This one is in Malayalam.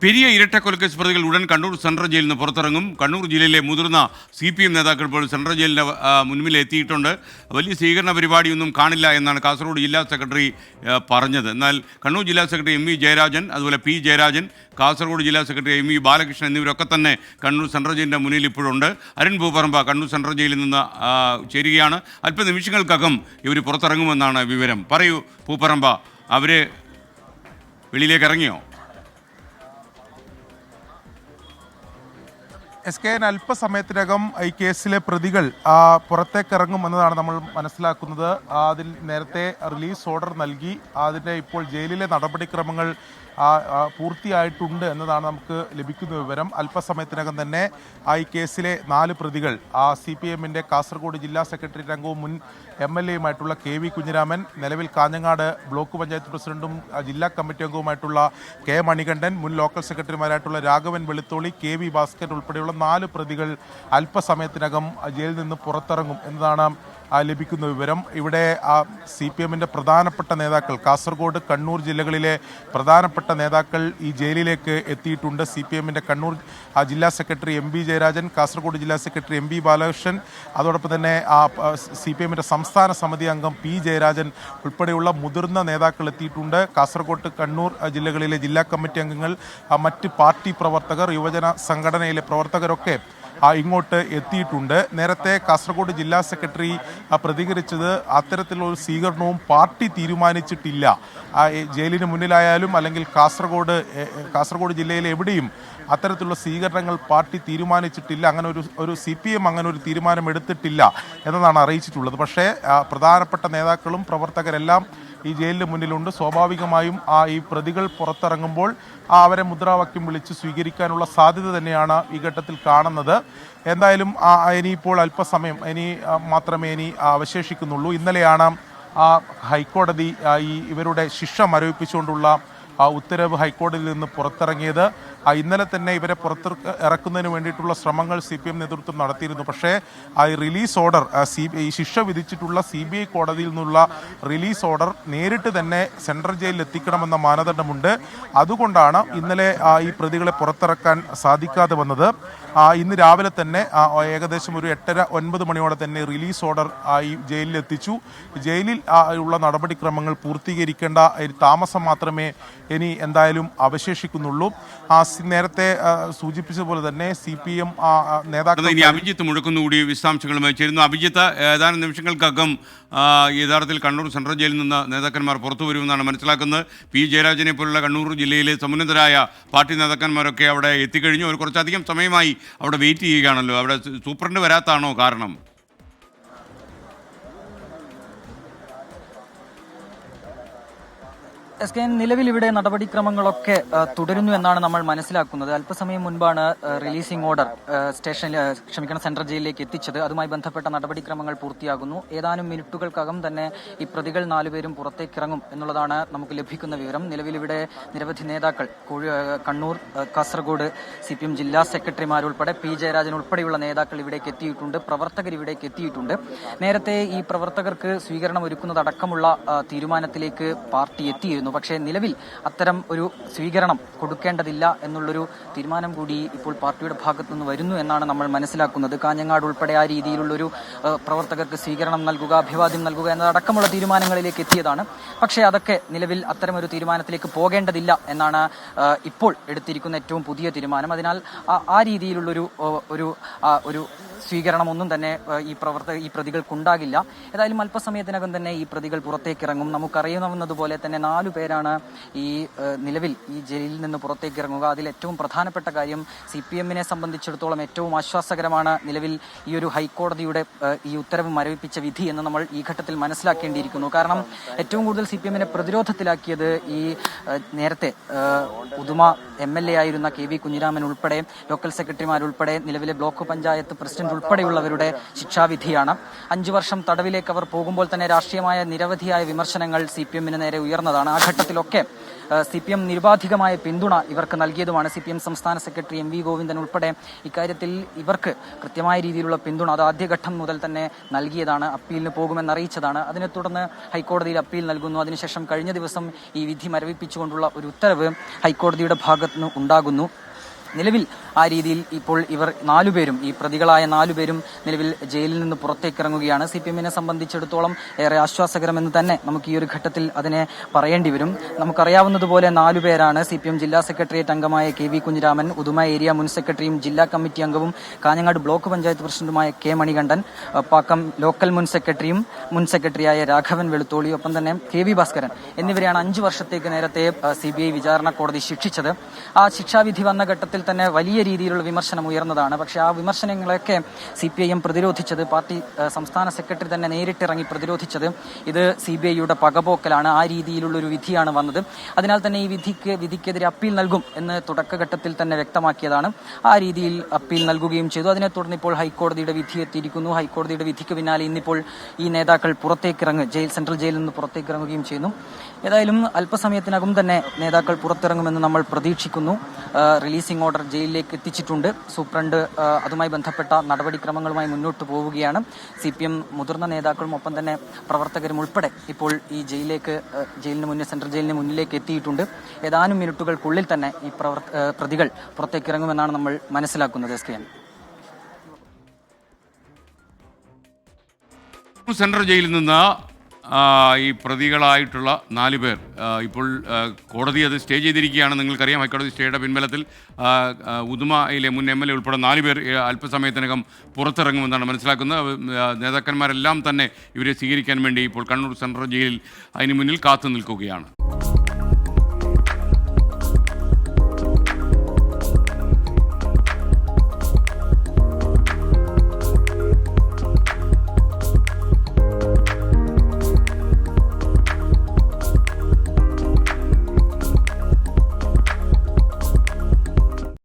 പെരിയ ഇരട്ടക്കൊലക്കേസ് പ്രതികൾ ഉടൻ കണ്ണൂർ സെൻട്രൽ ജയിലിൽ നിന്ന് പുറത്തിറങ്ങും. കണ്ണൂർ ജില്ലയിലെ മുതിർന്ന CPM നേതാക്കൾ ഇപ്പോൾ സെൻട്രൽ ജയിലിൻ്റെ മുൻപിൽ എത്തിയിട്ടുണ്ട്. വലിയ സ്വീകരണ പരിപാടിയൊന്നും കാണില്ല എന്നാണ് കാസർഗോഡ് ജില്ലാ സെക്രട്ടറി പറഞ്ഞത്. എന്നാൽ കണ്ണൂർ ജില്ലാ സെക്രട്ടറി MV ജയരാജൻ, അതുപോലെ P ജയരാജൻ, കാസർഗോഡ് ജില്ലാ സെക്രട്ടറി MV ബാലകൃഷ്ണൻ എന്നിവരൊക്കെ തന്നെ കണ്ണൂർ സെൻട്രൽ ജയിലിൻ്റെ മുന്നിൽ ഇപ്പോഴുണ്ട്. അരുൺ പൂപ്പറമ്പ കണ്ണൂർ സെൻട്രൽ ജയിലിൽ നിന്ന് ചേരുകയാണ്. അല്പനിമിഷങ്ങൾക്കകം ഇവർ പുറത്തിറങ്ങുമെന്നാണ് വിവരം. പറയൂ പൂപ്പറമ്പ, അവർ വെളിയിലേക്ക് ഇറങ്ങിയോ? SK അല്പസമയത്തിനകം ഈ കേസിലെ പ്രതികൾ പുറത്തേക്ക് ഇറങ്ങുമെന്നതാണ് നമ്മൾ മനസ്സിലാക്കുന്നത്. അതിൽ നേരത്തെ റിലീസ് ഓർഡർ നൽകി അതിൻ്റെ ഇപ്പോൾ ജയിലിലെ നടപടിക്രമങ്ങൾ പൂർത്തിയായിട്ടുണ്ട് എന്നതാണ് നമുക്ക് ലഭിക്കുന്ന വിവരം. അല്പസമയത്തിനകം തന്നെ ഈ കേസിലെ 4 പ്രതികൾ CPM-ൻ്റെ കാസർഗോഡ് ജില്ലാ സെക്രട്ടറി അംഗവും മുൻ MLA-യുമായിട്ടുള്ള KV കുഞ്ഞിരാമൻ, നിലവിൽ കാഞ്ഞങ്ങാട് ബ്ലോക്ക് പഞ്ചായത്ത് പ്രസിഡന്റും ജില്ലാ കമ്മിറ്റി അംഗവുമായിട്ടുള്ള K മണികണ്ഠൻ, മുൻ ലോക്കൽ സെക്രട്ടറിമാരായിട്ടുള്ള രാഘവൻ വെളുത്തോളി, KV ഭാസ്കർ ഉൾപ്പെടെയുള്ള 4 പ്രതികൾ അല്പസമയത്തിനകം ജയിലിൽ നിന്ന് പുറത്തിറങ്ങും എന്നതാണ് ലഭിക്കുന്ന വിവരം. ഇവിടെ CPM-ൻ്റെ പ്രധാനപ്പെട്ട നേതാക്കൾ, കാസർഗോഡ് കണ്ണൂർ ജില്ലകളിലെ പ്രധാനപ്പെട്ട നേതാക്കൾ ഈ ജയിലിലേക്ക് എത്തിയിട്ടുണ്ട്. CPM-ൻ്റെ കണ്ണൂർ ജില്ലാ സെക്രട്ടറി MV ജയരാജൻ, കാസർഗോഡ് ജില്ലാ സെക്രട്ടറി MV ബാലകൃഷ്ണൻ, അതോടൊപ്പം തന്നെ CPM-ൻ്റെ സംസ്ഥാന സമിതി അംഗം P ജയരാജൻ ഉൾപ്പെടെയുള്ള മുതിർന്ന നേതാക്കൾ എത്തിയിട്ടുണ്ട്. കാസർഗോഡ് കണ്ണൂർ ജില്ലകളിലെ ജില്ലാ കമ്മിറ്റി അംഗങ്ങൾ, മറ്റ് പാർട്ടി പ്രവർത്തകർ, യുവജന സംഘടനയിലെ പ്രവർത്തകരൊക്കെ ഇങ്ങോട്ട് എത്തിയിട്ടുണ്ട്. നേരത്തെ കാസർഗോഡ് ജില്ലാ സെക്രട്ടറി പ്രതികരിച്ചത് അത്തരത്തിലുള്ള സ്വീകരണവും പാർട്ടി തീരുമാനിച്ചിട്ടില്ല. ജയിലിന് മുന്നിലായാലും അല്ലെങ്കിൽ കാസർഗോഡ് ജില്ലയിലെ എവിടെയും അത്തരത്തിലുള്ള സ്വീകരണങ്ങൾ പാർട്ടി തീരുമാനിച്ചിട്ടില്ല. അങ്ങനെ ഒരു CPM അങ്ങനെ ഒരു തീരുമാനം എടുത്തിട്ടില്ല എന്നതാണ് അറിയിച്ചിട്ടുള്ളത്. പക്ഷേ പ്രധാനപ്പെട്ട നേതാക്കളും പ്രവർത്തകരെല്ലാം ഈ ജയിലിന് മുന്നിലുണ്ട്. സ്വാഭാവികമായും ഈ പ്രതികൾ പുറത്തിറങ്ങുമ്പോൾ അവരെ മുദ്രാവാക്യം വിളിച്ച് സ്വീകരിക്കാനുള്ള സാധ്യത തന്നെയാണ് ഈ ഘട്ടത്തിൽ കാണുന്നത്. എന്തായാലും ഇനിയിപ്പോൾ അല്പസമയം മാത്രമേ അവശേഷിക്കുന്നുള്ളൂ. ഇന്നലെയാണ് ഹൈക്കോടതി ഇവരുടെ ശിക്ഷ മരവിപ്പിച്ചുകൊണ്ടുള്ള ഉത്തരവ് ഹൈക്കോടതിയിൽ നിന്ന് പുറത്തിറങ്ങിയത്. ഇന്നലെ തന്നെ ഇവരെ ഇറക്കുന്നതിന് വേണ്ടിയിട്ടുള്ള ശ്രമങ്ങൾ CPM നേതൃത്വം നടത്തിയിരുന്നു. പക്ഷേ റിലീസ് ഓർഡർ, ഈ ശിക്ഷ വിധിച്ചിട്ടുള്ള CBI കോടതിയിൽ നിന്നുള്ള റിലീസ് ഓർഡർ നേരിട്ട് തന്നെ സെൻട്രൽ ജയിലിൽ എത്തിക്കണമെന്ന മാനദണ്ഡമുണ്ട്. അതുകൊണ്ടാണ് ഇന്നലെ ഈ പ്രതികളെ പുറത്തിറക്കാൻ സാധിക്കാതെ വന്നത്. ഇന്ന് രാവിലെ തന്നെ ഏകദേശം ഒരു 8:30-9 മണിയോടെ തന്നെ റിലീസ് ഓർഡർ ഈ ജയിലിൽ എത്തിച്ചു. ജയിലിൽ ഉള്ള നടപടിക്രമങ്ങൾ പൂർത്തീകരിക്കേണ്ട താമസം മാത്രമേ ഇനി എന്തായാലും അവശേഷിക്കുന്നുള്ളൂ. നേരത്തെ സൂചിപ്പിച്ച പോലെ തന്നെ CPM നേതാക്കൾ അഭിജിത്ത് മുഴക്കുന്നുകൂടി വിശദാംശങ്ങളുമായി ചേരുന്നു. അഭിജിത്ത്, ഏതാനും നിമിഷങ്ങൾക്കകം യഥാർത്ഥത്തിൽ കണ്ണൂർ സെൻട്രൽ ജയിലിൽ നിന്ന് നേതാക്കന്മാർ പുറത്തു വരുമെന്നാണ് മനസ്സിലാക്കുന്നത്. P ജയരാജനെ പോലുള്ള കണ്ണൂർ ജില്ലയിലെ സമുന്നതരായ പാർട്ടി നേതാക്കന്മാരൊക്കെ അവിടെ എത്തിക്കഴിഞ്ഞു. അവർ കുറച്ചധികം സമയമായി അവിടെ വെയിറ്റ് ചെയ്യുകയാണല്ലോ. അവിടെ സൂപ്രണ്ട് വരാത്താണോ കാരണം? SK നിലവിൽ ഇവിടെ നടപടിക്രമങ്ങളൊക്കെ തുടരുന്നു എന്നാണ് നമ്മൾ മനസ്സിലാക്കുന്നത്. അല്പസമയം മുൻപാണ് റിലീസിംഗ് ഓർഡർ സെൻട്രൽ ജയിലിലേക്ക് എത്തിച്ചത്. അതുമായി ബന്ധപ്പെട്ട നടപടിക്രമങ്ങൾ പൂർത്തിയാകുന്നു. ഏതാനും മിനിറ്റുകൾക്കകം തന്നെ ഈ പ്രതികൾ 4 പേരും പുറത്തേക്കിറങ്ങും എന്നുള്ളതാണ് നമുക്ക് ലഭിക്കുന്ന വിവരം. നിലവിൽ ഇവിടെ നിരവധി നേതാക്കൾ, കണ്ണൂർ, കാസർഗോഡ് CPM ജില്ലാ സെക്രട്ടറിമാരുൾപ്പെടെ P ജയരാജൻ ഉൾപ്പെടെയുള്ള നേതാക്കൾ ഇവിടേക്ക് എത്തിയിട്ടുണ്ട്. പ്രവർത്തകർ ഇവിടേക്ക് എത്തിയിട്ടുണ്ട്. നേരത്തെ ഈ പ്രവർത്തകർക്ക് സ്വീകരണം ഒരുക്കുന്നതടക്കമുള്ള തീരുമാനത്തിലേക്ക് പാർട്ടി എത്തിയിരുന്നു. പക്ഷേ നിലവിൽ അത്തരം ഒരു സ്വീകരണം കൊടുക്കേണ്ടതില്ല എന്നുള്ളൊരു തീരുമാനം കൂടി ഇപ്പോൾ പാർട്ടിയുടെ ഭാഗത്തു നിന്ന് വരുന്നു എന്നാണ് നമ്മൾ മനസ്സിലാക്കുന്നത്. കാഞ്ഞങ്ങാട് ഉൾപ്പെടെ ആ രീതിയിലുള്ളൊരു പ്രവർത്തകർക്ക് സ്വീകരണം നൽകുക, അഭിവാദ്യം നൽകുക എന്നതടക്കമുള്ള തീരുമാനങ്ങളിലേക്ക് എത്തിയതാണ്. പക്ഷേ അതൊക്കെ നിലവിൽ അത്തരമൊരു തീരുമാനത്തിലേക്ക് പോകേണ്ടതില്ല എന്നാണ് ഇപ്പോൾ എടുത്തിരിക്കുന്ന ഏറ്റവും പുതിയ തീരുമാനം. അതിനാൽ ആ രീതിയിലുള്ളൊരു സ്വീകരണമൊന്നും തന്നെ ഈ പ്രതികൾക്കുണ്ടാകില്ല. ഏതായാലും അല്പസമയത്തിനകം തന്നെ ഈ പ്രതികൾ പുറത്തേക്കിറങ്ങും. നമുക്കറിയാവുന്നതുപോലെ തന്നെ 4 പേരാണ് നിലവിൽ ഈ ജയിലിൽ നിന്ന് പുറത്തേക്കിറങ്ങുക. അതിൽ ഏറ്റവും പ്രധാനപ്പെട്ട കാര്യം CPM-നെ സംബന്ധിച്ചിടത്തോളം ഏറ്റവും ആശ്വാസകരമാണ് നിലവിൽ ഈ ഒരു ഹൈക്കോടതിയുടെ ഈ ഉത്തരവ് മരവിപ്പിച്ച വിധി എന്ന് നമ്മൾ ഈ ഘട്ടത്തിൽ മനസ്സിലാക്കേണ്ടിയിരിക്കുന്നു. കാരണം ഏറ്റവും കൂടുതൽ CPM-നെ പ്രതിരോധത്തിലാക്കിയത് ഈ നേരത്തെ ഉദുമ MLA ആയിരുന്ന KV കുഞ്ഞിരാമൻ ഉൾപ്പെടെ ലോക്കൽ സെക്രട്ടറിമാരുൾപ്പെടെ നിലവിലെ ബ്ലോക്ക് പഞ്ചായത്ത് പ്രസിഡന്റ് ഉൾപ്പെടെയുള്ളവരുടെ ശിക്ഷാവിധിയാണ്. 5 വർഷം തടവിലേക്ക് അവർ പോകുമ്പോൾ തന്നെ രാഷ്ട്രീയമായ നിരവധിയായ വിമർശനങ്ങൾ CPM-ന് നേരെ ഉയർന്നതാണ്. ആ ഘട്ടത്തിലൊക്കെ CPM നിരുപാധികമായ പിന്തുണ ഇവർക്ക് നൽകിയതുമാണ്. CPM സംസ്ഥാന സെക്രട്ടറി MV ഗോവിന്ദൻ ഉൾപ്പെടെ ഇക്കാര്യത്തിൽ ഇവർക്ക് കൃത്യമായ രീതിയിലുള്ള പിന്തുണ അത് ആദ്യഘട്ടം മുതൽ തന്നെ നൽകിയതാണ്. അപ്പീലിന് പോകുമെന്ന് അറിയിച്ചതാണ്. അതിനെ തുടർന്ന് ഹൈക്കോടതിയിൽ അപ്പീൽ നൽകുന്നു. അതിനുശേഷം കഴിഞ്ഞ ദിവസം ഈ വിധി മരവിപ്പിച്ചുകൊണ്ടുള്ള ഒരു ഉത്തരവ് ഹൈക്കോടതിയുടെ ഭാഗത്തുനിന്ന് ഉണ്ടാകുന്നു. നിലവിൽ ആ രീതിയിൽ ഇപ്പോൾ ഇവർ 4 പേരും, ഈ പ്രതികളായ 4 പേരും നിലവിൽ ജയിലിൽ നിന്ന് പുറത്തേക്കിറങ്ങുകയാണ്. CPM-നെ സംബന്ധിച്ചിടത്തോളം ഏറെ ആശ്വാസകരമെന്ന് തന്നെ നമുക്ക് ഈ ഒരു ഘട്ടത്തിൽ അതിനെ പറയേണ്ടി വരും. നമുക്കറിയാവുന്നതുപോലെ 4 പേരാണ്. CPM ജില്ലാ സെക്രട്ടേറിയറ്റ് അംഗമായ KV കുഞ്ഞിരാമൻ, ഉദുമ ഏരിയ മുൻ സെക്രട്ടറിയും ജില്ലാ കമ്മിറ്റി അംഗവും കാഞ്ഞങ്ങാട് ബ്ലോക്ക് പഞ്ചായത്ത് പ്രസിഡന്റുമായ K മണികണ്ഠൻ, പാക്കം ലോക്കൽ മുൻ സെക്രട്ടറിയും മുൻ സെക്രട്ടറിയായ രാഘവൻ വെളുത്തോളി, ഒപ്പം തന്നെ KV ഭാസ്കരൻ എന്നിവരെയാണ് 5 വർഷത്തേക്ക് നേരത്തെ CBI വിചാരണ കോടതി ശിക്ഷിച്ചത്. ആ ശിക്ഷാവിധി വന്ന ഘട്ടത്തിൽ തന്നെ വലിയ രീതിയിലുള്ള വിമർശനം ഉയർന്നതാണ്. പക്ഷേ ആ വിമർശനങ്ങളൊക്കെ CPIM പ്രതിരോധിച്ചത്, പാർട്ടി സംസ്ഥാന സെക്രട്ടറി തന്നെ നേരിട്ടിറങ്ങി പ്രതിരോധിച്ചത് ഇത് CBIയുടെ പകപോക്കലാണ്, ആ രീതിയിലുള്ള ഒരു വിധിയാണ് വന്നത്. അതിനാൽ തന്നെ ഈ വിധിക്കെതിരെ അപ്പീൽ നൽകും എന്ന് തുടക്കഘട്ടത്തിൽ തന്നെ വ്യക്തമാക്കിയതാണ്. ആ രീതിയിൽ അപ്പീൽ നൽകുകയും ചെയ്തു. അതിനെ തുടർന്ന് ഇപ്പോൾ ഹൈക്കോടതിയുടെ വിധി എത്തിയിരിക്കുന്നു. ഹൈക്കോടതിയുടെ വിധിക്ക് പിന്നാലെ ഇന്നിപ്പോൾ ഈ നേതാക്കൾ സെൻട്രൽ ജയിലിൽ നിന്ന് പുറത്തേക്കിറങ്ങുകയും ചെയ്യുന്നു. ഏതായാലും അല്പസമയത്തിനകം തന്നെ നേതാക്കൾ പുറത്തിറങ്ങുമെന്ന് നമ്മൾ പ്രതീക്ഷിക്കുന്നു. റിലീസിംഗ് ഓർഡർ ജയിലിലേക്ക് എത്തിച്ചിട്ടുണ്ട്. സൂപ്രണ്ട് അതുമായി ബന്ധപ്പെട്ട നടപടിക്രമങ്ങളുമായി മുന്നോട്ട് പോവുകയാണ്. CPM മുതിർന്ന നേതാക്കളും ഒപ്പം തന്നെ പ്രവർത്തകരും ഉൾപ്പെടെ ഇപ്പോൾ ഈ സെൻട്രൽ ജയിലിന് മുന്നിലേക്ക് എത്തിയിട്ടുണ്ട്. ഏതാനും മിനിറ്റുകൾക്കുള്ളിൽ തന്നെ ഈ പ്രതികൾ പുറത്തേക്കിറങ്ങുമെന്നാണ് നമ്മൾ മനസ്സിലാക്കുന്നത്. സെൻട്രൽ ജയിലിൽ നിന്ന് ഈ പ്രതികളായിട്ടുള്ള 4 പേർ ഇപ്പോൾ കോടതി അത് സ്റ്റേ ചെയ്തിരിക്കുകയാണ്. നിങ്ങൾക്കറിയാം, ഹൈക്കോടതി സ്റ്റേയുടെ പിൻബലത്തിൽ ഉദുമയിലെ മുൻ MLA ഉൾപ്പെടെ 4 പേർ അല്പസമയത്തിനകം പുറത്തിറങ്ങുമെന്നാണ് മനസ്സിലാക്കുന്നത്. നേതാക്കന്മാരെല്ലാം തന്നെ ഇവരെ സ്വീകരിക്കാൻ വേണ്ടി ഇപ്പോൾ കണ്ണൂർ സെൻട്രൽ ജയിലിൽ അതിന് മുന്നിൽ കാത്തു നിൽക്കുകയാണ്.